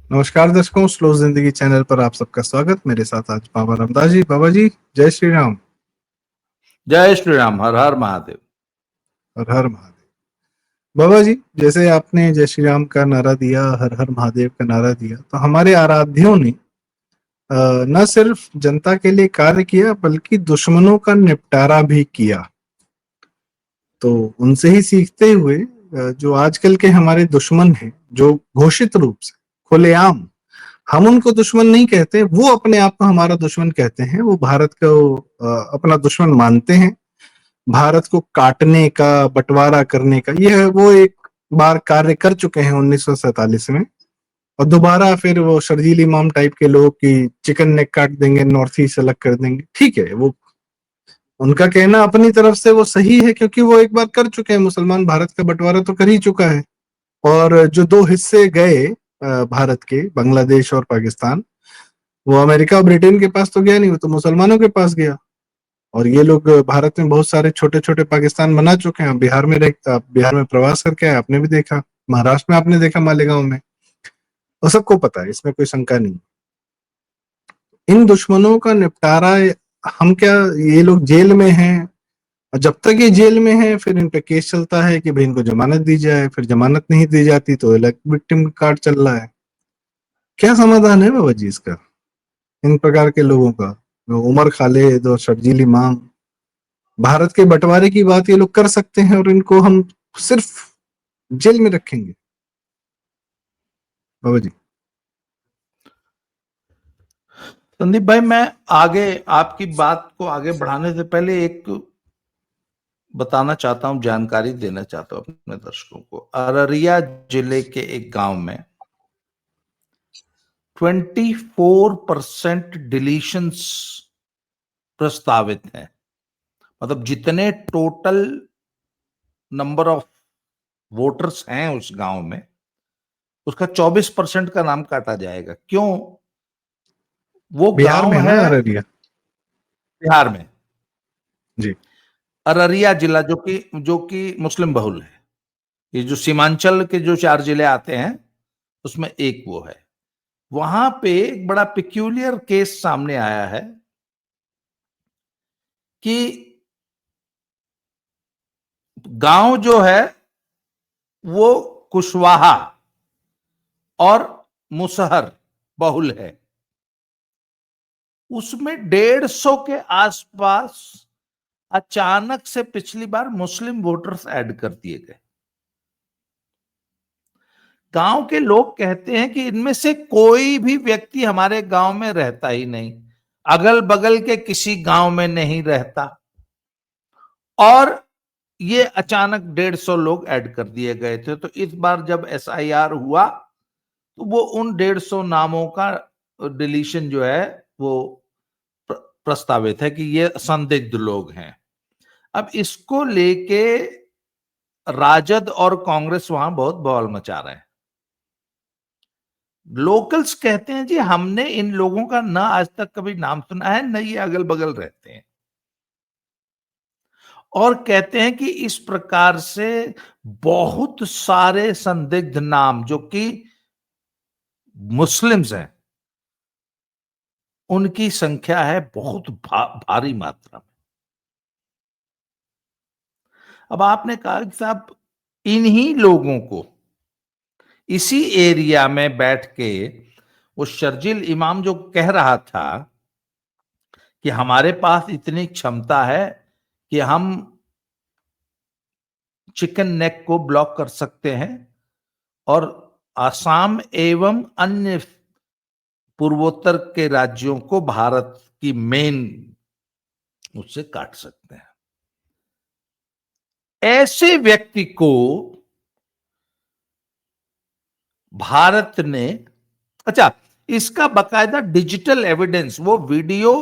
नमस्कार दर्शकों, स्लो जिंदगी चैनल पर आप सबका स्वागत। मेरे साथ आज बाबा रामदास जी। बाबा जी, जय श्री राम। जय श्री राम। हर हर महादेव। हर हर महादेव। बाबा जी, जैसे आपने जय श्री राम का नारा दिया, हर हर महादेव का नारा दिया, तो हमारे आराध्यों ने न सिर्फ जनता के लिए कार्य किया बल्कि दुश्मनों का निपटारा भी किया। तो उनसे ही सीखते हुए जो आजकल के हमारे दुश्मन हैं, जो घोषित रूप से खुलेआम, हम उनको दुश्मन नहीं कहते, वो अपने आप को हमारा दुश्मन कहते हैं। वो भारत को अपना दुश्मन मानते हैं। भारत को काटने का, बंटवारा करने का ये वो एक बार कार्य कर चुके हैं 1947 में। और दोबारा फिर वो शर्जील इमाम टाइप के लोग कि चिकन नेक काट देंगे, नॉर्थ ईस्ट अलग कर देंगे। ठीक है, वो उनका कहना अपनी तरफ से वो सही है, क्योंकि वो एक बार कर चुके हैं। मुसलमान भारत का बंटवारा तो कर ही चुका है। और जो दो हिस्से गए भारत के, बांग्लादेश और पाकिस्तान, वो अमेरिका और ब्रिटेन के पास तो गया नहीं, वो तो मुसलमानों के पास गया। और ये लोग भारत में बहुत सारे छोटे छोटे पाकिस्तान बना चुके हैं। बिहार में प्रवास करके आए, आपने भी देखा। महाराष्ट्र में आपने देखा, मालेगांव में। और सबको पता है, इसमें कोई शंका नहीं। इन दुश्मनों का निपटारा हम क्या, ये लोग जेल में हैं, और जब तक ये जेल में हैं फिर इन पे केस चलता है कि भाई इनको जमानत दी जाए। फिर जमानत नहीं दी जाती तो विक्टिम कार्ड चल रहा है। क्या समाधान है बाबा जी इसका, इन प्रकार के लोगों का? उमर खालिद और शर्जील इमाम, भारत के बंटवारे की बात ये लोग कर सकते हैं और इनको हम सिर्फ जेल में रखेंगे? बाबा जी। संदीप भाई, मैं आगे आपकी बात को आगे बढ़ाने से पहले एक बताना चाहता हूं, जानकारी देना चाहता हूं अपने दर्शकों को। अररिया जिले के एक गांव में 24% डिलीशंस प्रस्तावित हैं। मतलब जितने टोटल नंबर ऑफ वोटर्स हैं उस गांव में, उसका 24% का नाम काटा जाएगा। क्यों? वो बिहार गांव में है है ना अररिया? बिहार में, जी। अररिया जिला, जो कि मुस्लिम बहुल है। ये जो सीमांचल के जो 4 जिले आते हैं उसमें एक वो है। वहां पे एक बड़ा पिक्यूलियर केस सामने आया है कि गांव जो है वो कुशवाहा और मुसहर बहुल है। उसमें 150 के आसपास अचानक से पिछली बार मुस्लिम वोटर्स ऐड कर दिए गए। गांव के लोग कहते हैं कि इनमें से कोई भी व्यक्ति हमारे गांव में रहता ही नहीं, अगल बगल के किसी गांव में नहीं रहता, और ये अचानक 150 लोग ऐड कर दिए गए थे। तो इस बार जब एसआईआर हुआ तो वो उन 150 नामों का डिलीशन जो है वो प्रस्तावित है कि ये संदिग्ध लोग हैं। अब इसको लेके राजद और कांग्रेस वहां बहुत बवाल मचा रहे हैं। लोकल्स कहते हैं जी हमने इन लोगों का ना आज तक कभी नाम सुना है, न ये अगल बगल रहते हैं, और कहते हैं कि इस प्रकार से बहुत सारे संदिग्ध नाम जो कि मुस्लिम्स हैं उनकी संख्या है बहुत भारी मात्रा में। अब आपने कहा कि साहब इन्हीं लोगों को इसी एरिया में बैठ के वो शर्जील इमाम जो कह रहा था कि हमारे पास इतनी क्षमता है कि हम चिकन नेक को ब्लॉक कर सकते हैं और आसाम एवं अन्य पूर्वोत्तर के राज्यों को भारत की मेन उससे काट सकते हैं। ऐसे व्यक्ति को भारत ने, अच्छा, इसका बकायदा डिजिटल एविडेंस, वो वीडियो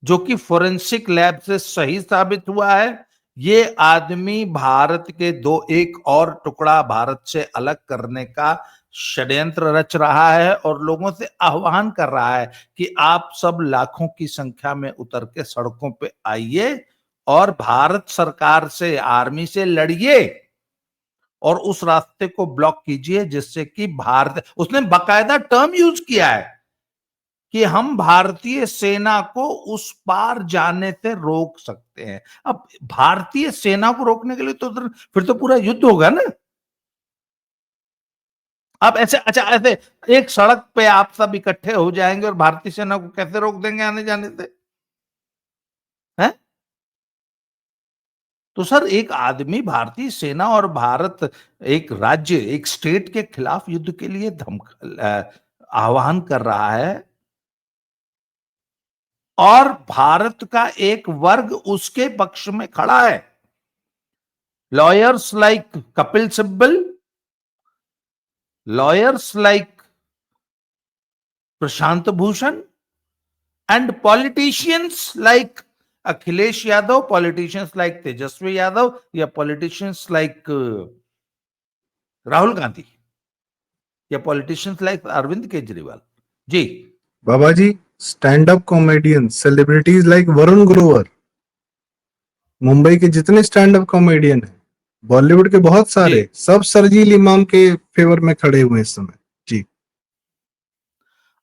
जो कि फोरेंसिक लैब से सही साबित हुआ है, ये आदमी भारत के एक और टुकड़ा भारत से अलग करने का षड्यंत्र रच रहा है और लोगों से आह्वान कर रहा है कि आप सब लाखों की संख्या में उतर के सड़कों पे आइए और भारत सरकार से, आर्मी से लड़िए और उस रास्ते को ब्लॉक कीजिए जिससे कि भारत, उसने बाकायदा टर्म यूज किया है कि हम भारतीय सेना को उस पार जाने से रोक सकते हैं। अब भारतीय सेना को रोकने के लिए तो फिर तो पूरा युद्ध होगा ना। आप ऐसे, अच्छा ऐसे एक सड़क पे आप सब इकट्ठे हो जाएंगे और भारतीय सेना को कैसे रोक देंगे आने जाने से? हैं? तो सर, एक आदमी भारतीय सेना और भारत, एक राज्य, एक स्टेट के खिलाफ युद्ध के लिए आह्वान कर रहा है और भारत का एक वर्ग उसके पक्ष में खड़ा है। Lawyers like Kapil Sibal, lawyers like Prashant Bhushan, and politicians like Akhilesh Yadav, politicians like Tejashwi Yadav, या पॉलिटिशियंस लाइक राहुल गांधी, या पॉलिटिशियंस लाइक अरविंद केजरीवाल जी। बाबा जी, stand up comedian celebrities like Varun Grover, Mumbai के जितने स्टैंड अप कॉमेडियन हैं, बॉलीवुड के बहुत सारे, जी। सब शर्जील इमाम के फेवर में खड़े हुए इस समय जी।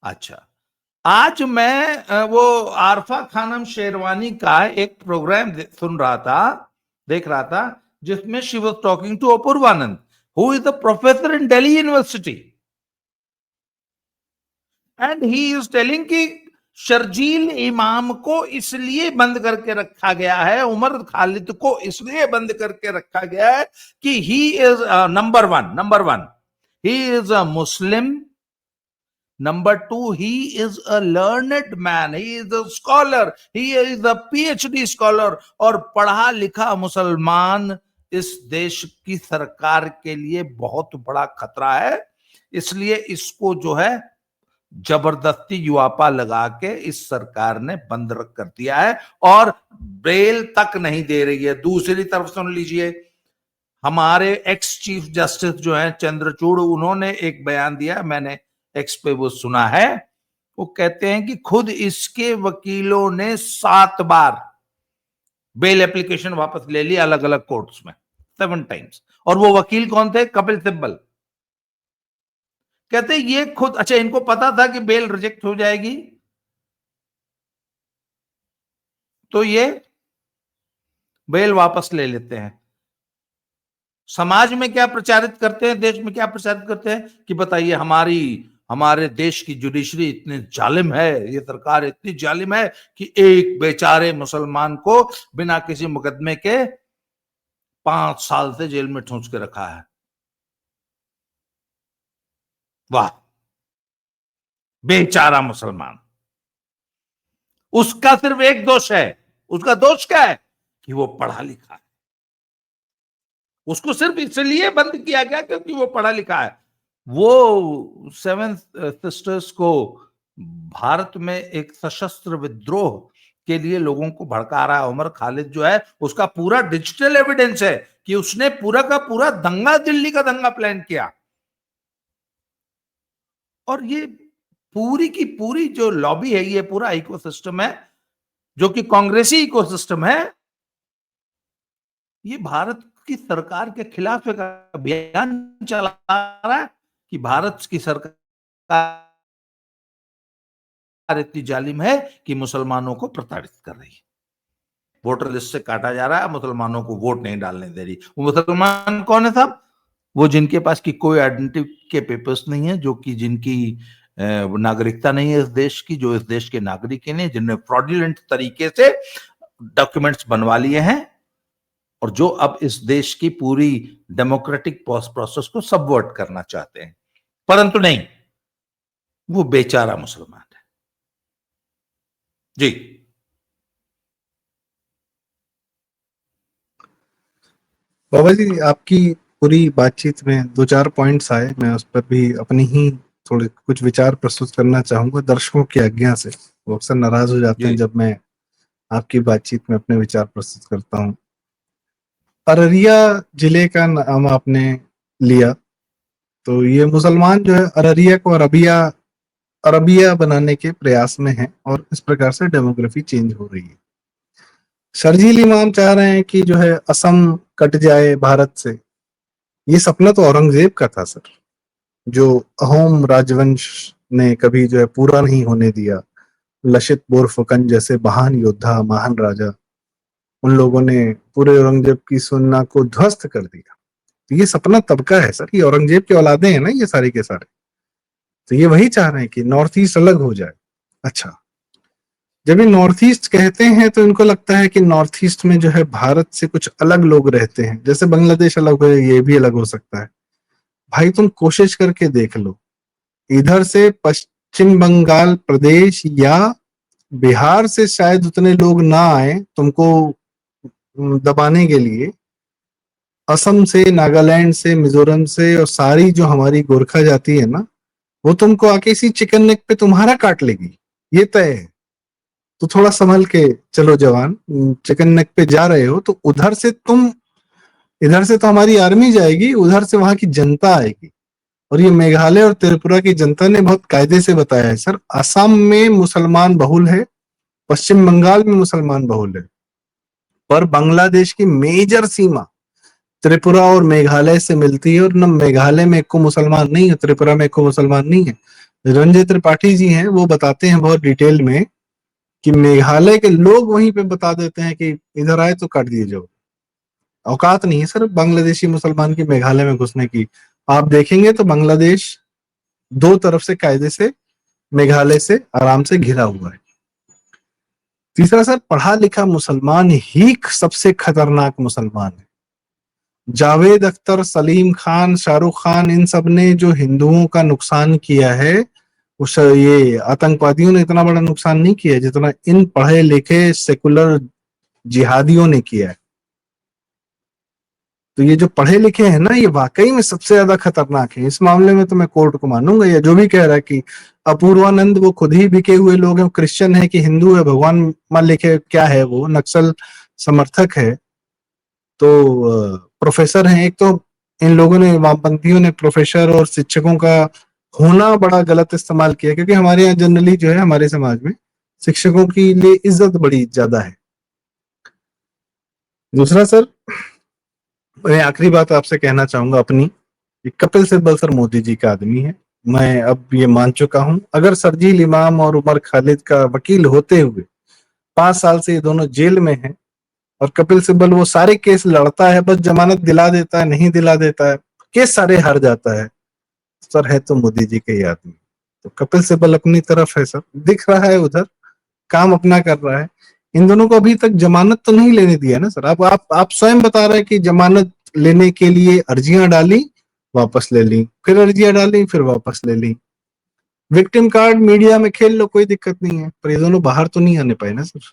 अच्छा, आज मैं वो आरफा खानम शेरवानी का एक प्रोग्राम सुन रहा था, देख रहा था, जिसमें she was talking to Apoorvanand, who is the professor in Delhi university, and he is telling कि शर्जील इमाम को इसलिए बंद करके रखा गया है, उमर खालिद को इसलिए बंद करके रखा गया है कि he is number one, he is a Muslim, Number two, he is a learned man. He is a scholar. He is a PhD scholar. और पढ़ा लिखा मुसलमान इस देश की सरकार के लिए बहुत बड़ा खतरा है, इसलिए इसको जो है जबरदस्ती युवापा लगा के इस सरकार ने बंद कर दिया है और बेल तक नहीं दे रही है। दूसरी तरफ सुन लीजिए, हमारे एक्स चीफ जस्टिस जो है चंद्रचूड़, उन्होंने एक बयान दिया, मैंने एक्स पे वो सुना है। वो कहते हैं कि खुद इसके वकीलों ने 7 बार बेल एप्लीकेशन वापस ले ली अलग अलग कोर्ट्स में, 7 टाइम्स। और वो वकील कौन थे? कपिल सिब्बल। कहते ये खुद, अच्छा इनको पता था कि बेल रिजेक्ट हो जाएगी, तो ये बेल वापस ले लेते हैं। समाज में क्या प्रचारित करते हैं, देश में क्या प्रचारित करते हैं कि बताइए हमारे देश की जुडिशरी इतनी जालिम है, ये सरकार इतनी जालिम है कि एक बेचारे मुसलमान को बिना किसी मुकदमे के 5 साल से जेल में ठूंस के रखा है। वाह, बेचारा मुसलमान। उसका सिर्फ एक दोष है, उसका दोष क्या है कि वो पढ़ा लिखा है। उसको सिर्फ इसलिए बंद किया गया क्योंकि वो पढ़ा लिखा है। वो 7 सिस्टर्स को भारत में एक सशस्त्र विद्रोह के लिए लोगों को भड़का रहा है। उमर खालिद जो है, उसका पूरा डिजिटल एविडेंस है कि उसने पूरा का पूरा दंगा, दिल्ली का दंगा प्लान किया। और ये पूरी की पूरी जो लॉबी है, ये पूरा इकोसिस्टम है जो कि कांग्रेसी इकोसिस्टम है, ये भारत की सरकार के खिलाफ एक अभियान चला रहा है कि भारत की सरकार इतनी जालिम है कि मुसलमानों को प्रताड़ित कर रही है, वोटर लिस्ट से काटा जा रहा है, मुसलमानों को वोट नहीं डालने दे रही। वो मुसलमान कौन है साहब? वो जिनके पास की कोई आइडेंटिटी के पेपर्स नहीं है, जो कि जिनकी नागरिकता नहीं है इस देश की, जो इस देश के नागरिक नहीं, जिन्होंने फ्रॉडुलेंट तरीके से डॉक्यूमेंट्स बनवा लिए हैं और जो अब इस देश की पूरी डेमोक्रेटिक प्रोसेस को सबवर्ट करना चाहते हैं। परंतु नहीं, वो बेचारा मुसलमान है जी। बाबा जी, आपकी पूरी बातचीत में 2-4 पॉइंट्स आए, मैं उस पर भी अपनी ही थोड़े कुछ विचार प्रस्तुत करना चाहूंगा दर्शकों की आज्ञा से। वो अक्सर नाराज हो जाते हैं जब मैं आपकी बातचीत में अपने विचार प्रस्तुत करता हूँ। अररिया जिले का नाम आपने लिया, तो ये मुसलमान जो है अररिया को अरबिया बनाने के प्रयास में है और इस प्रकार से डेमोग्राफी चेंज हो रही है। शर्जील इमाम चाह रहे हैं कि जो है असम कट जाए भारत से, ये सपना तो औरंगजेब का था सर, जो अहोम राजवंश ने कभी जो है पूरा नहीं होने दिया। लचित बोरफुकन जैसे महान योद्धा, महान राजा, उन लोगों ने पूरे औरंगजेब की सुन्ना को ध्वस्त कर दिया। तो ये सपना तब का है सर, ये औरंगजेब के औलादे हैं ना ये सारे के सारे। तो ये वही चाह रहे हैं कि नॉर्थ ईस्ट अलग हो जाए। अच्छा, जब ये नॉर्थ ईस्ट कहते हैं तो इनको लगता है कि नॉर्थ ईस्ट में जो है भारत से कुछ अलग लोग रहते हैं, जैसे बांग्लादेश अलग हो, ये भी अलग हो सकता है। भाई तुम कोशिश करके देख लो, इधर से पश्चिम बंगाल प्रदेश या बिहार से शायद उतने लोग ना आए तुमको दबाने के लिए। असम से, नागालैंड से, मिजोरम से और सारी जो हमारी गोरखा जाति है ना, वो तुमको आके इसी चिकन नेक पे तुम्हारा काट लेगी, ये तय है। तो थोड़ा संभल के चलो जवान, चिकन नेक पे जा रहे हो तो उधर से तुम, इधर से तो हमारी आर्मी जाएगी, उधर से वहां की जनता आएगी। और ये मेघालय और त्रिपुरा की जनता ने बहुत कायदे से बताया है सर, असम में मुसलमान बहुल है, पश्चिम बंगाल में मुसलमान बहुल है, पर बांग्लादेश की मेजर सीमा त्रिपुरा और मेघालय से मिलती है, और न मेघालय में को मुसलमान नहीं है, त्रिपुरा में को मुसलमान नहीं है। रंजय त्रिपाठी जी हैं, वो बताते हैं बहुत डिटेल में कि मेघालय के लोग वहीं पे बता देते हैं कि इधर आए तो काट दिए जाओ। औकात नहीं है सर बांग्लादेशी मुसलमान की मेघालय में घुसने की। आप देखेंगे तो बांग्लादेश दो तरफ से कायदे से मेघालय से आराम से घिरा हुआ है। तीसरा सर, पढ़ा लिखा मुसलमान ही सबसे खतरनाक मुसलमान है। जावेद अख्तर, सलीम खान, शाहरुख खान, इन सब ने जो हिंदुओं का नुकसान किया है, उस ये आतंकवादियों ने इतना बड़ा नुकसान नहीं किया जितना इन पढ़े लिखे सेकुलर जिहादियों ने किया है। तो ये जो पढ़े लिखे हैं ना, ये वाकई में सबसे ज्यादा खतरनाक है। इस मामले में तो मैं कोर्ट को मानूंगा, या जो भी कह रहा है कि अपूर्वानंद वो खुद ही बिके हुए लोग हैं, क्रिश्चियन है कि हिंदू है भगवान मान लिखे, क्या है वो नक्सल समर्थक है। तो प्रोफेसर हैं एक तो, इन लोगों ने, वामपंथियों ने प्रोफेसर और शिक्षकों का होना बड़ा गलत इस्तेमाल किया, क्योंकि हमारे यहाँ जनरली जो है हमारे समाज में शिक्षकों की लिए इज्जत बड़ी ज्यादा है। दूसरा सर, मैं आखिरी बात आपसे कहना चाहूंगा अपनी, कपिल सिब्बल सर मोदी जी का आदमी है। मैं अब ये मान चुका हूं, अगर सरजील इमाम और उमर खालिद का वकील होते हुए 5 साल से ये दोनों जेल में हैं, और कपिल सिब्बल वो सारे केस लड़ता है, बस जमानत दिला देता है, नहीं दिला देता है, केस सारे हार जाता है, सर है तो मोदी जी के ही आदमी। तो कपिल सिब्बल अपनी तरफ है सर, दिख रहा है उधर, काम अपना कर रहा है। इन दोनों को अभी तक जमानत तो नहीं लेने दिया ना सर। आप स्वयं बता रहे हैं कि जमानत लेने के लिए अर्जियां डाली, वापस ले ली, फिर अर्जियां डाली, फिर वापस ले ली। विक्टिम कार्ड मीडिया में खेल लो, कोई दिक्कत नहीं है, पर ये दोनों बाहर तो नहीं आने पाए ना सर।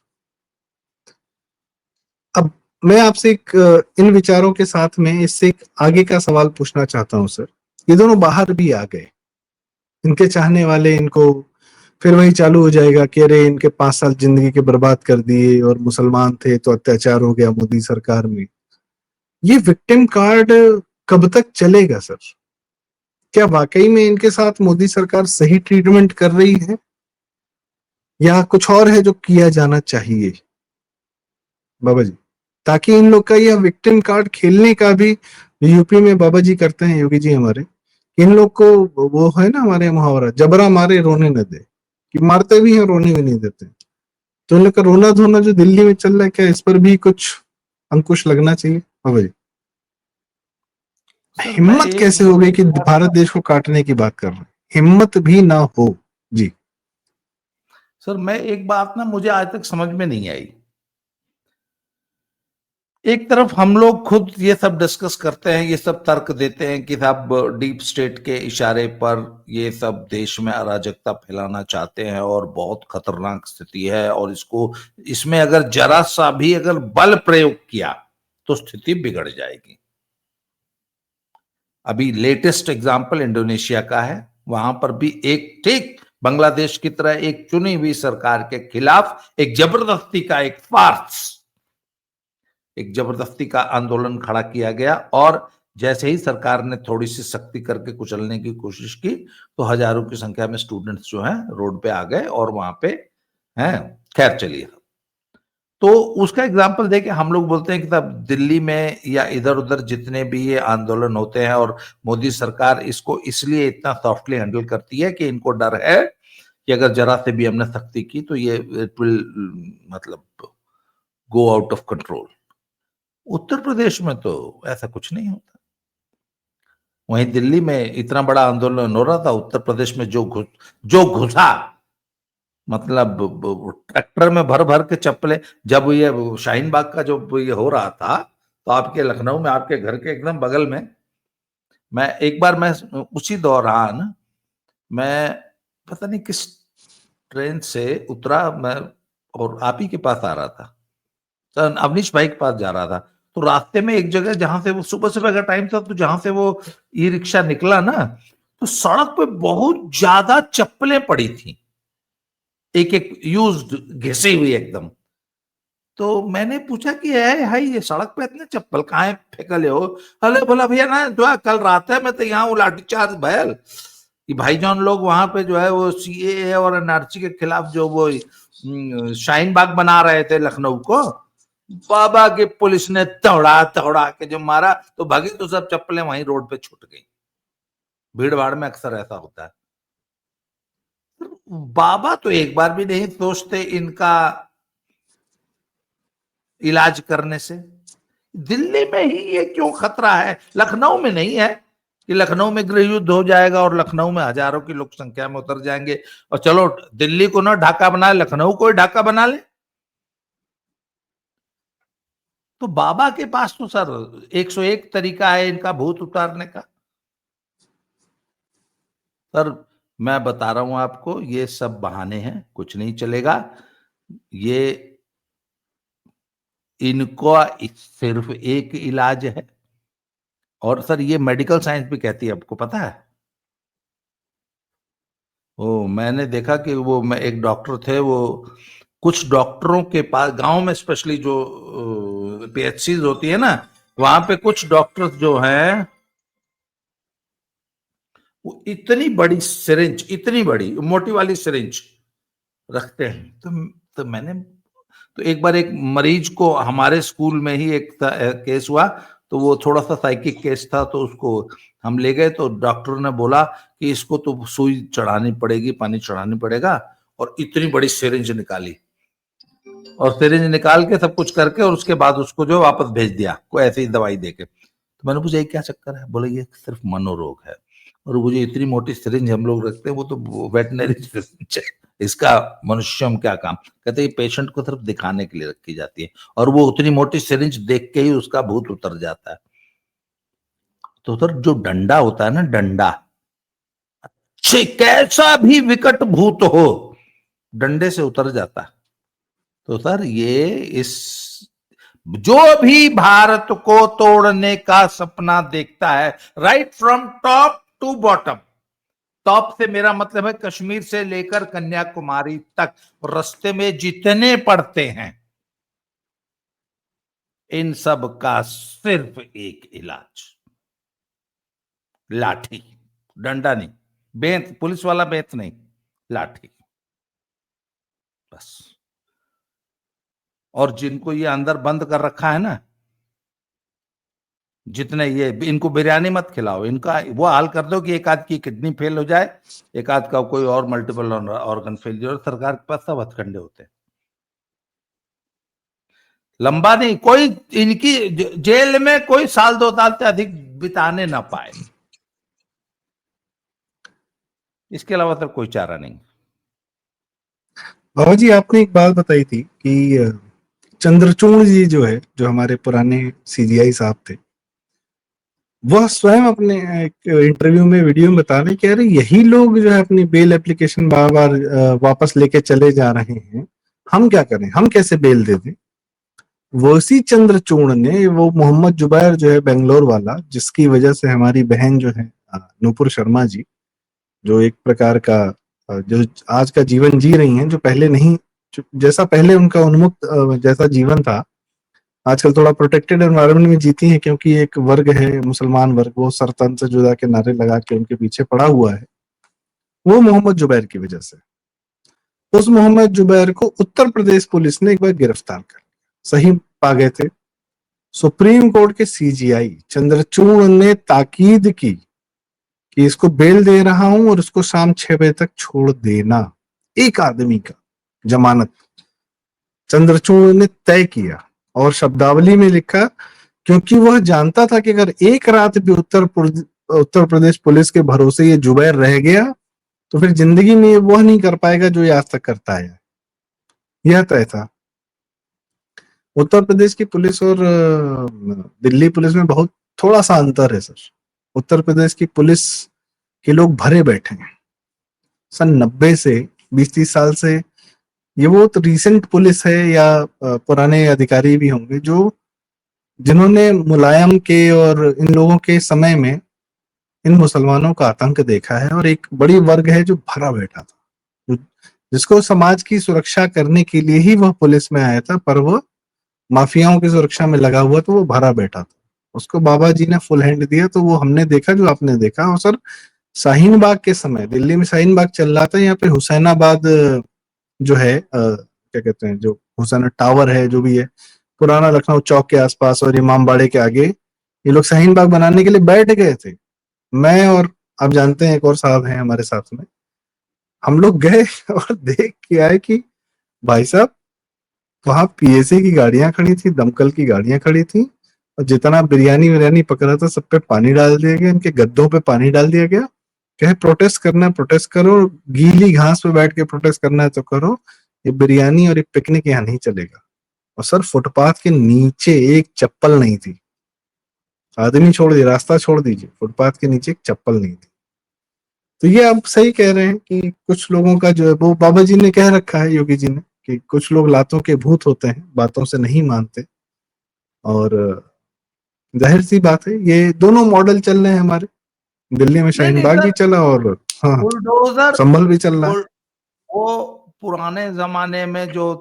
अब मैं आपसे एक इन विचारों के साथ में इससे एक आगे का सवाल पूछना चाहता हूं सर। ये दोनों बाहर भी आ गए, इनके चाहने वाले इनको फिर वही चालू हो जाएगा कि अरे इनके 5 साल जिंदगी के बर्बाद कर दिए, और मुसलमान थे तो अत्याचार हो गया मोदी सरकार में। ये विक्टिम कार्ड कब तक चलेगा सर? क्या वाकई में इनके साथ मोदी सरकार सही ट्रीटमेंट कर रही है, या कुछ और है जो किया जाना चाहिए बाबा जी, ताकि इन लोग का यह विक्टिम कार्ड खेलने का भी, यूपी में बाबा जी करते हैं, योगी जी हमारे, इन लोग को वो है ना हमारे मुहावरा, जबरा मारे रोने न दे, कि मारते भी हैं रोने भी नहीं देते। तो इन लोग का रोना धोना जो दिल्ली में चल रहा है, क्या इस पर भी कुछ अंकुश लगना चाहिए बाबा जी? सर मैं हिम्मत एक कैसे हो गई कि भारत देश को काटने की बात कर रहे हैं, हिम्मत भी ना हो जी। सर मैं एक बात ना मुझे आज तक समझ में नहीं आई। एक तरफ हम लोग खुद ये सब डिस्कस करते हैं, ये सब तर्क देते हैं कि साहब डीप स्टेट के इशारे पर ये सब देश में अराजकता फैलाना चाहते हैं और बहुत खतरनाक स्थिति है, और इसको, इसमें अगर जरा सा भी अगर बल प्रयोग किया तो स्थिति बिगड़ जाएगी। अभी लेटेस्ट एग्जांपल इंडोनेशिया का है, वहां पर भी एक ठीक बांग्लादेश की तरह एक चुनी हुई सरकार के खिलाफ एक जबरदस्ती का एक फार्स, एक जबरदस्ती का आंदोलन खड़ा किया गया, और जैसे ही सरकार ने थोड़ी सी सख्ती करके कुचलने की कोशिश की तो हजारों की संख्या में स्टूडेंट्स जो हैं रोड पे आ गए और वहां पे हैं। खैर चलिए, तो उसका एग्जाम्पल देके हम लोग बोलते हैं कि तब दिल्ली में या इधर उधर जितने भी ये आंदोलन होते हैं और मोदी सरकार इसको इसलिए इतना सॉफ्टली हैंडल करती है कि इनको डर है कि अगर जरा से भी हमने सख्ती की तो ये इट विल मतलब go out of control. Uttar Pradesh में तो ऐसा कुछ नहीं होता। वहीं दिल्ली में इतना बड़ा आंदोलन हो रहा था, उत्तर प्रदेश में जो घुसा मतलब ट्रैक्टर में भर भर के चप्पलें। जब ये शाहीन बाग का जो ये हो रहा था तो आपके लखनऊ में आपके घर के एकदम बगल में मैं एक बार मैं उसी दौरान मैं पता नहीं किस ट्रेन से उतरा मैं और आप ही के पास आ रहा था, सर अवनीश भाई के पास जा रहा था। तो रास्ते में एक जगह जहां से वो सुबह सुबह का टाइम था तो जहां से वो ई रिक्शा निकला ना तो सड़क पे बहुत ज्यादा चप्पलें पड़ी थी, एक एक यूज्ड घिसी हुई एकदम। तो मैंने पूछा कि है भाई ये सड़क पे इतने चप्पल कहाँ फेंकले हो? अरे बोला भैया ना जो है कल रात है मैं तो यहाँ वो लाठीचार्ज भयल कि भाईजान लोग वहां पे जो है वो सीएए और एनआरसी के खिलाफ जो वो शाहीन बाग बना रहे थे लखनऊ को, बाबा के पुलिस ने तोड़ा तोड़ा के जो मारा तो भागी तो सब चप्पलें वहीं रोड पे छूट गई। भीड़ भाड़ में अक्सर ऐसा होता है। बाबा तो एक बार भी नहीं सोचते इनका इलाज करने से। दिल्ली में ही ये क्यों खतरा है, लखनऊ में नहीं है कि लखनऊ में गृह युद्ध हो जाएगा और लखनऊ में हजारों की लोक संख्या में उतर जाएंगे और चलो दिल्ली को ना ढाका बना ले, लखनऊ को ढाका बना ले। तो बाबा के पास तो सर 101 तरीका है इनका भूत उतारने का। सर मैं बता रहा हूं आपको ये सब बहाने हैं, कुछ नहीं चलेगा। ये इनको सिर्फ एक इलाज है और सर ये मेडिकल साइंस भी कहती है, आपको पता है? वो मैंने देखा कि वो मैं एक डॉक्टर थे, वो कुछ डॉक्टरों के पास गांव में स्पेशली जो पीएचसीज होती है ना वहां पे कुछ डॉक्टर्स जो हैं वो इतनी बड़ी सिरिंज, इतनी बड़ी मोटी वाली सिरिंज रखते हैं। तो मैंने तो एक बार एक मरीज को हमारे स्कूल में ही एक केस हुआ, तो वो थोड़ा सा साइकिक केस था तो उसको हम ले गए तो डॉक्टर ने बोला कि इसको तो सुई चढ़ानी पड़ेगी, पानी चढ़ानी पड़ेगा, और इतनी बड़ी सिरिंज निकाली और सिरिंज निकाल के सब कुछ करके और उसके बाद उसको जो वापस भेज दिया कोई ऐसी दवाई देके। तो मैंने पूछा ये क्या चक्कर है? बोले ये सिर्फ मनोरोग है और वो जो इतनी मोटी सिरिंज हम लोग रखते हैं वो तो वेटनरी सिरिंज है, इसका मनुष्य में क्या काम? कहते हैं पेशेंट को सिर्फ दिखाने के लिए रखी जाती है और वो उतनी मोटी सिरिंज देख के ही उसका भूत उतर जाता है। तो सर जो डंडा होता है ना, डंडा कैसा भी विकट भूत हो डंडे से उतर जाता है। तो सर ये इस जो भी भारत को तोड़ने का सपना देखता है right from top to bottom, top से मेरा मतलब है कश्मीर से लेकर कन्याकुमारी तक रास्ते में जितने पड़ते हैं, इन सब का सिर्फ एक इलाज, लाठी, डंडा नहीं, बेंत, पुलिस वाला बेंत नहीं, लाठी बस। और जिनको ये अंदर बंद कर रखा है ना, जितने ये इनको बिरयानी मत खिलाओ, इनका वो हाल कर दो कि एक आध की किडनी फेल हो जाए, एक आध का कोई और मल्टीपल ऑर्गन फेलियर, सरकार के पास सब हथकंडे होते हैं। लंबा नहीं, कोई इनकी जेल में कोई साल 2 साल से अधिक बिताने ना पाए, इसके अलावा सर कोई चारा नहीं। बाबा जी आपने एक बात बताई थी कि चंद्रचूड़ जी जो है, जो हमारे पुराने सीजीआई साहब थे, वह स्वयं अपने एक इंटरव्यू में वीडियो में बता रहे कि अरे यही लोग जो है अपनी बेल एप्लीकेशन बार बार वापस लेके चले जा रहे हैं, हम क्या करें, हम कैसे बेल दे दें। वो इसी चंद्रचूड़ ने वो मोहम्मद जुबैर जो है बेंगलोर वाला, जिसकी वजह से हमारी बहन जो है नूपुर शर्मा जी, जो एक प्रकार का जो आज का जीवन जी रही हैं, जो पहले नहीं, जैसा पहले उनका उन्मुक्त जैसा जीवन था, आजकल थोड़ा प्रोटेक्टेड एनवायरनमेंट में जीती हैं, क्योंकि एक वर्ग है मुसलमान वर्ग, वो सरतन से जुदा के नारे लगा के उनके पीछे पड़ा हुआ है, वो मोहम्मद जुबैर की वजह से। उस मोहम्मद जुबैर को उत्तर प्रदेश पुलिस ने एक बार गिरफ्तार कर, सही पा गए थे। सुप्रीम कोर्ट के सीजीआई चंद्रचूड़ ने ताकीद की कि इसको बेल दे रहा हूं और इसको शाम 6 बजे तक छोड़ देना। एक आदमी का जमानत चंद्रचूड़ ने तय किया और शब्दावली में लिखा, क्योंकि वह जानता था कि अगर एक रात भी उत्तर प्रदेश पुलिस के भरोसे ये जुबैर रह गया तो फिर जिंदगी में वह नहीं कर पाएगा जो ये आज तक करता है। यह तय था। उत्तर प्रदेश की पुलिस और दिल्ली पुलिस में बहुत थोड़ा सा अंतर है सर। उत्तर प्रदेश की पुलिस के लोग भरे बैठे हैं। सन 90 से 20-30 साल से ये वो तो रिसेंट पुलिस है या पुराने अधिकारी भी होंगे जो जिन्होंने मुलायम के और इन लोगों के समय में इन मुसलमानों का आतंक देखा है, और एक बड़ी वर्ग है जो भरा बैठा था, जिसको समाज की सुरक्षा करने के लिए ही वह पुलिस में आया था, पर वह माफियाओं की सुरक्षा में लगा हुआ तो वो भरा बैठा था। उसको बाबा जी ने फुल हैंड दिया तो वो हमने देखा जो आपने देखा। और सर शाहीन बाग के समय दिल्ली में शाहीन बाग चल रहा था, यहाँ पे हुसैनाबाद जो है क्या कहते हैं, जो हुसैन टावर है जो भी है, पुराना लखनऊ चौक के आसपास और इमामबाड़े के आगे ये लोग शाहीन बाग बनाने के लिए बैठ गए थे। मैं और आप जानते हैं एक और साहब हैं हमारे साथ में, हम लोग गए और देख के आए कि भाई साहब वहां पीएसी की गाड़ियां खड़ी थी, दमकल की गाड़ियां खड़ी थी, और जितना बिरयानी विरयानी पकड़ा था सब पे पानी डाल दिया गया, इनके गद्दों पे पानी डाल दिया गया। कहे प्रोटेस्ट करना है प्रोटेस्ट करो, गीली घास पे बैठ के प्रोटेस्ट करना है तो करो, ये बिरयानी और ये पिकनिक यहाँ नहीं चलेगा। और सर फुटपाथ के नीचे एक चप्पल नहीं थी। आदमी छोड़ दिए, रास्ता छोड़ दीजिए, फुटपाथ के नीचे एक चप्पल नहीं थी। तो ये आप सही कह रहे हैं कि कुछ लोगों का जो है वो बाबा जी ने कह रखा है, योगी जी ने, कि कुछ लोग लातों के भूत होते हैं, बातों से नहीं मानते। और जाहिर सी बात है ये दोनों मॉडल चल रहे हैं हमारे दिल्ली में, नहीं शाहीन नहीं बाग भी सर, चला और हाँ बुलडोजर संभल भी चल रहा है। वो पुराने जमाने में जो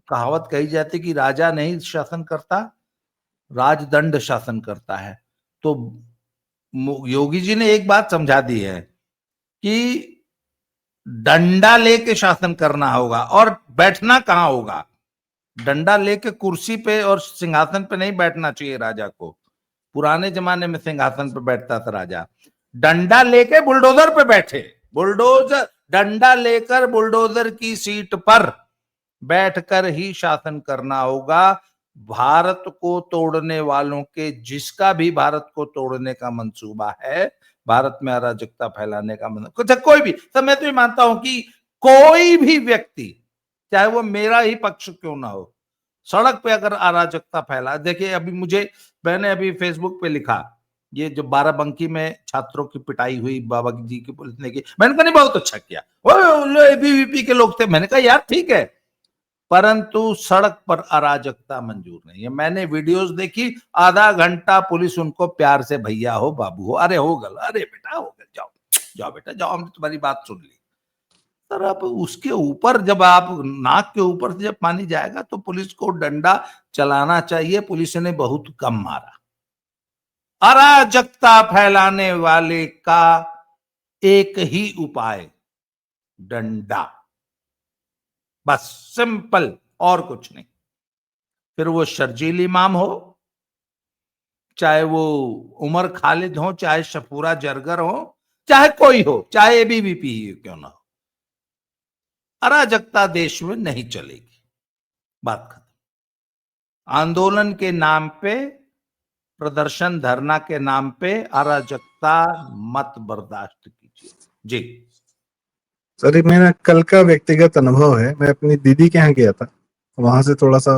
कहावत कही जाती कि राजा नहीं शासन करता, राजदंड शासन करता है, तो योगी जी ने एक बात समझा दी है कि डंडा लेके शासन करना होगा, और बैठना कहां होगा। डंडा लेके कुर्सी पे और सिंहासन पे नहीं बैठना चाहिए राजा को। पुराने जमाने में सिंहासन पे बैठता था राजा, डंडा लेके बुलडोजर पे बैठे, बुलडोजर डंडा लेकर बुलडोजर की सीट पर बैठकर ही शासन करना होगा। भारत को तोड़ने वालों के, जिसका भी भारत को तोड़ने का मंसूबा है, भारत में अराजकता फैलाने का मंसूबा, कोई भी, तो मैं तो ये मानता हूं कि कोई भी व्यक्ति, चाहे वो मेरा ही पक्ष क्यों ना हो, सड़क पे अगर अराजकता फैला, देखिए अभी मैंने अभी फेसबुक पे लिखा, ये जो बाराबंकी में छात्रों की पिटाई हुई बाबा जी की पुलिस ने की, मैंने कहा नहीं बहुत अच्छा किया, वो एबीवीपी के लोग थे, मैंने कहा यार ठीक है, परंतु सड़क पर अराजकता मंजूर नहीं है। मैंने वीडियोस देखी, आधा घंटा पुलिस उनको प्यार से भैया हो बाबू हो, अरे हो गल, अरे बेटा हो गल, जाओ जाओ बेटा जाओ, हमने तुम्हारी बात सुन ली। सर अब उसके ऊपर जब आप नाक के ऊपर से जब पानी जाएगा तो पुलिस को डंडा चलाना चाहिए। पुलिस ने बहुत कम मारा। अराजकता फैलाने वाले का एक ही उपाय, डंडा, बस सिंपल, और कुछ नहीं। फिर वो शर्जील इमाम हो, चाहे वो उमर खालिद हो, चाहे शफूरा जरगर हो, चाहे कोई हो, चाहे एबीवीपी ही क्यों ना हो, अराजकता देश में नहीं चलेगी। बात खत्म। आंदोलन के नाम पे, प्रदर्शन धरना के नाम पे अराजकता मत बर्दाश्त कीजिए। जी सर ये मेरा कल का व्यक्तिगत अनुभव है। मैं अपनी दीदी के यहाँ गया था, वहां से थोड़ा सा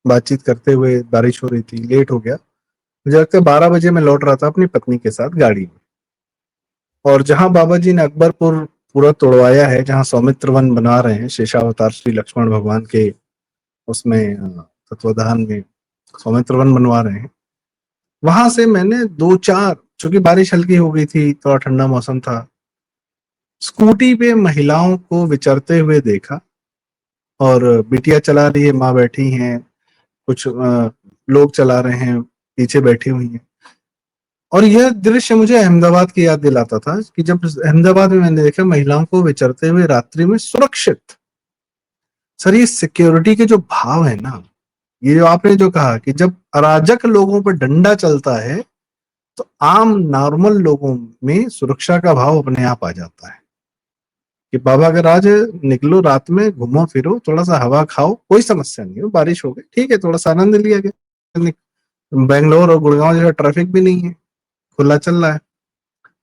बातचीत करते हुए, बारिश हो रही थी, लेट हो गया, मुझे लगता है 12 बजे मैं लौट रहा था अपनी पत्नी के साथ गाड़ी में। और जहां बाबा जी ने अकबरपुर पूरा तोड़वाया है, जहां सौमित्र वन बना रहे हैं, शेषावतार श्री लक्ष्मण भगवान के उसमें तत्वाधान में सौमित्र वन बनवा रहे हैं, वहां से मैंने 2-4, चूंकि बारिश हल्की हो गई थी, थोड़ा ठंडा मौसम था, स्कूटी पे महिलाओं को विचरते हुए देखा। और बिटिया चला रही है, माँ बैठी हैं, कुछ लोग चला रहे हैं, पीछे बैठी हुई हैं। और यह दृश्य मुझे अहमदाबाद की याद दिलाता था कि जब अहमदाबाद में मैंने देखा महिलाओं को विचरते हुए रात्रि में सुरक्षित। सर ये सिक्योरिटी के जो भाव है ना, ये जो आपने जो कहा कि जब अराजक लोगों पर डंडा चलता है तो आम नॉर्मल लोगों में सुरक्षा का भाव अपने आप आ जाता है कि बाबा अगर आज निकलो, रात में घूमो फिरो, थोड़ा सा हवा खाओ, कोई समस्या नहीं है, बारिश हो गई ठीक है, थोड़ा सा आनंद लिया गया। बेंगलोर और गुड़गांव जैसा ट्रैफिक भी नहीं है, खुला चल रहा है,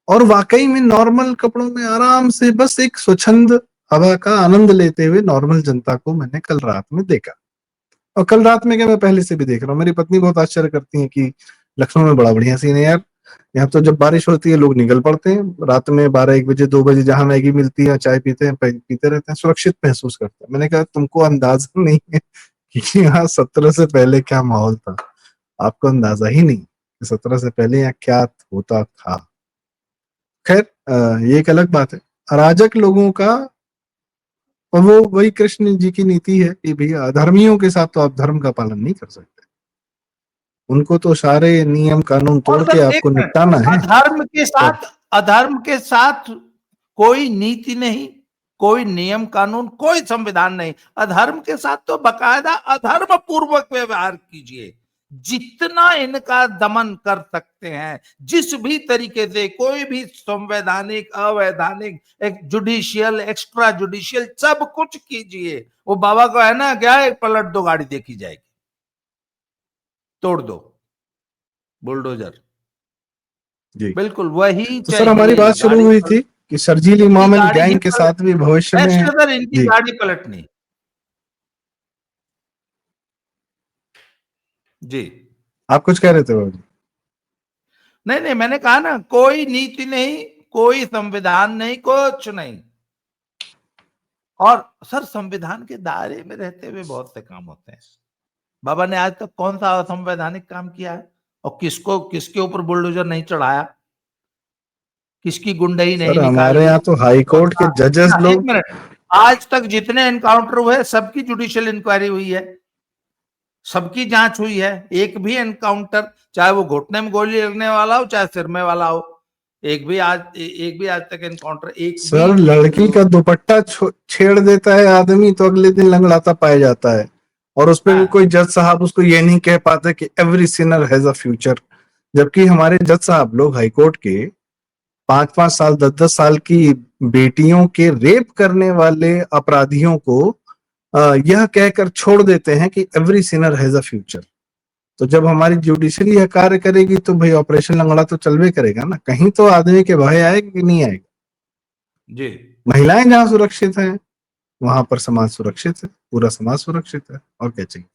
और वाकई में नॉर्मल कपड़ों में आराम से बस एक स्वच्छंद हवा का आनंद लेते हुए नॉर्मल जनता को मैंने कल रात में देखा। और कल रात में क्या, मैं पहले से भी देख रहा हूँ। मेरी पत्नी बहुत आश्चर्य करती है कि लखनऊ में बड़ा बढ़िया सीन है यार, यहाँ तो जब बारिश होती है लोग निकल पड़ते हैं रात में 12-1 बजे 2 बजे, जहां मैगी मिलती है चाय पीते हैं, पीते रहते हैं, सुरक्षित महसूस करते हैं। मैंने कहा तुमको अंदाजा नहीं है कि यहाँ 17 से पहले क्या माहौल था, आपको अंदाजा ही नहीं कि 17 से पहले यहाँ क्या होता था। खैर ये एक अलग बात है, अराजक लोगों का। और वो वही कृष्ण जी की नीति है कि भैया अधर्मियों के साथ तो आप धर्म का पालन नहीं कर सकते, उनको तो सारे नियम कानून और तोड़ के सर एक आपको मिनट, निपटाना है। अधर्म के साथ कोई नीति नहीं, कोई नियम कानून, कोई संविधान नहीं। अधर्म के साथ तो बकायदा अधर्म पूर्वक व्यवहार कीजिए, जितना इनका दमन कर सकते हैं, जिस भी तरीके से, कोई भी संवैधानिक, अवैधानिक, एक जुडिशियल, एक्स्ट्रा जुडिशियल, सब कुछ कीजिए। वो बाबा को है ना, क्या है, पलट दो गाड़ी देखी जाएगी, तोड़ दो बुलडोजर। जी, बिल्कुल वही तो सर हमारी चाहिए। बात शुरू गाड़ी हुई पर थी कि सरजील इनकी इमाम एंड गाड़ी ही गैंग के पलट, साथ भी भविष्य बेस्ट में। सर इनकी जी गाड़ी पलटनी। जी आप कुछ कह रहे थे बाबू जी? नहीं नहीं, मैंने कहा ना, कोई नीति नहीं, कोई संविधान नहीं, कुछ नहीं। और सर संविधान के दायरे में रहते हुए बहुत से काम होते हैं। बाबा ने आज तक कौन सा असंवैधानिक काम किया है, और किसको, किसके ऊपर बुलडोजर नहीं चढ़ाया, किसकी गुंडई नहीं सर निकाली? हमारे यहाँ तो हाई कोर्ट के जजेस एक लोग। मिनट, आज तक जितने एनकाउंटर हुए सबकी जुडिशियल इंक्वायरी हुई है, सबकी जांच हुई है। एक भी एनकाउंटर, चाहे वो घुटने में गोली लगने वाला हो, चाहे सिर में वाला हो, एक भी आज तक एनकाउंटर, एक भी सर लड़की जो, का दुपट्टा छेड़ देता है आदमी तो अगले दिन लंगड़ाता पाया जाता है, और उस पर भी हाँ, कोई जज साहब उसको ये नहीं कह पाते कि every Sinner has a future. जबकि हमारे जज साहब लोग हाईकोर्ट के 5-5 साल 10-10 साल की बेटियों के रेप करने वाले अपराधियों को यह कहकर छोड़ देते हैं कि every Sinner has a future. तो जब हमारी जुडिशरी यह कार्य करेगी तो भाई ऑपरेशन लंगड़ा तो चलवे करेगा ना, कहीं तो आदमी के भय आएगा कि नहीं आएगा। जी महिलाएं जहां सुरक्षित हैं वहां पर समाज सुरक्षित है, पूरा समाज सुरक्षित है, और क्या चाहिए।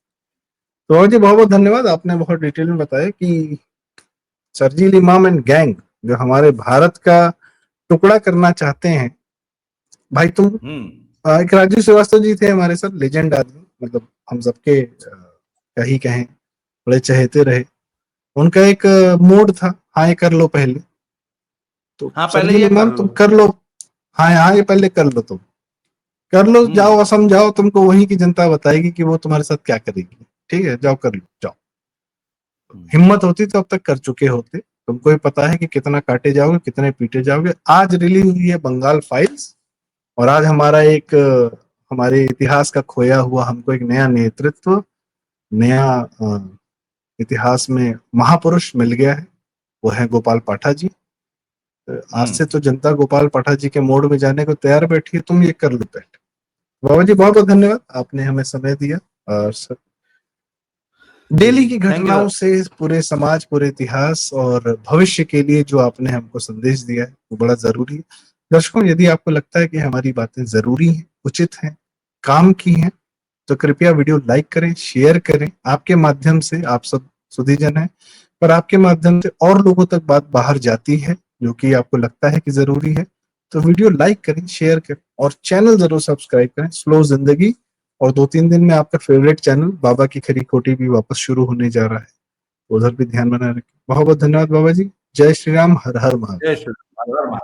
तो जी बहुत बहुत धन्यवाद, आपने बहुत डिटेल में बताया कि शर्जील इमाम एंड गैंग जो हमारे भारत का टुकड़ा करना चाहते हैं। भाई तुम एक राजीव श्रीवास्तव जी थे हमारे सर, लेजेंड आदमी, मतलब हम सबके क्या ही कहें, बड़े चहेते रहे। उनका एक मोड था, हाँ ये कर लो पहले, तो हाँ, पहले शर्जील ये कर इमाम लो। तुम कर लो, हाँ हाँ ये पहले कर लो, तुम कर लो, जाओ और समझाओ, तुमको वहीं की जनता बताएगी कि वो तुम्हारे साथ क्या करेगी। ठीक है, जाओ कर लो, जाओ। हिम्मत होती तो अब तक कर चुके होते। तुमको भी पता है कि कितना काटे जाओगे, कितने पीटे जाओगे। आज रिलीज हुई है बंगाल फाइल्स, और आज हमारा एक हमारे इतिहास का खोया हुआ हमको एक नया नेतृत्व, नया इतिहास में महापुरुष मिल गया है, वो है गोपाल पाठक जी। आज से तो जनता गोपाल पाठक जी के मोड़ में जाने को तैयार बैठी है, तुम ये कर लो पहले। बाबा जी बहुत बहुत धन्यवाद, आपने हमें समय दिया, और डेली की थैंक यू। घटनाओं से पूरे समाज, पूरे इतिहास और भविष्य के लिए जो आपने हमको संदेश दिया है वो बड़ा जरूरी है। दर्शकों, यदि आपको लगता है कि हमारी बातें जरूरी हैं, उचित हैं, काम की हैं, तो कृपया वीडियो लाइक करें, शेयर करें। आपके माध्यम से, आप सब सुधीजन हैं, पर आपके माध्यम से और लोगों तक बात बाहर जाती है जो कि आपको लगता है कि जरूरी है। तो वीडियो लाइक करें, शेयर करें, और चैनल जरूर सब्सक्राइब करें, स्लो जिंदगी। और 2-3 दिन में आपका फेवरेट चैनल बाबा की खरी खोटी भी वापस शुरू होने जा रहा है, उधर भी ध्यान बनाए रखें। बहुत बहुत धन्यवाद बाबा जी। जय श्री राम, हर हर महादेव। जय श्री राम।